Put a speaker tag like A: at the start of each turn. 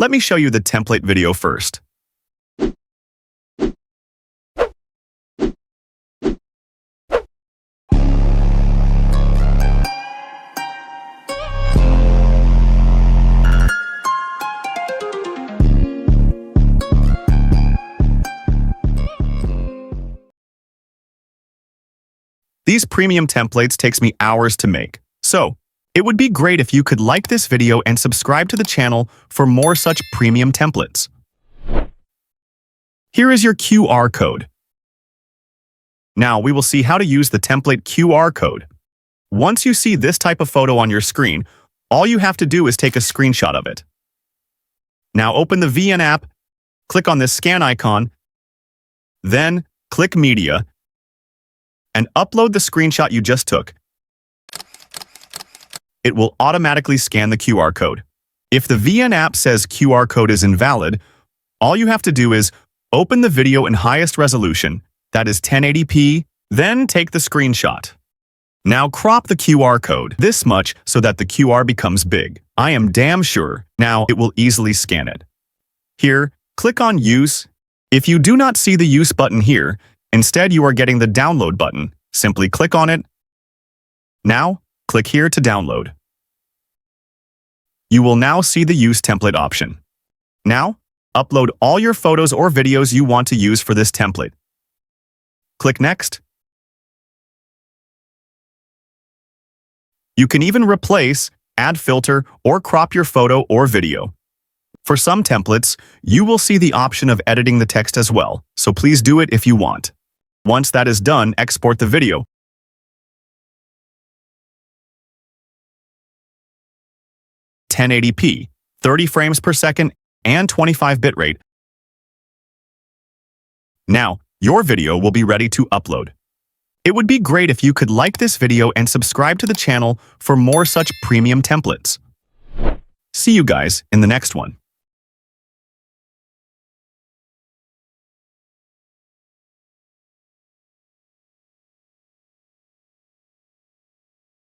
A: let me show you the template video first. These premium templates takes me hours to make, so it would be great if you could like this video and subscribe to the channel for more such premium templates. Here is your QR code. Now we will see how to use the template QR code. Once you see this type of photo on your screen, all you have to do is take a screenshot of it. Now open the ft.jiinn app, click on this scan icon, then click Media, and upload the screenshot you just took. It will automatically scan the QR code. If the ft.jiinn app says QR code is invalid, all you have to do is open the video in highest resolution, that is 1080p, then take the screenshot. Now crop the QR code this much so that the QR becomes big. I am damn sure now it will easily scan it. Here, click on Use. If you do not see the Use button here, instead you are getting the Download button. Simply click on it. Now, click here to download. You will now see the Use Template option. Now, upload all your photos or videos you want to use for this template. Click Next. You can even replace, add filter, or crop your photo or video. For some templates, you will see the option of editing the text as well, so please do it if you want. Once that is done, export the video. (1080p), 30 frames per second, and 25 bitrate. Now, your video will be ready to upload. It would be great if you could like this video and subscribe to the channel for more such premium templates. See you guys in the next one.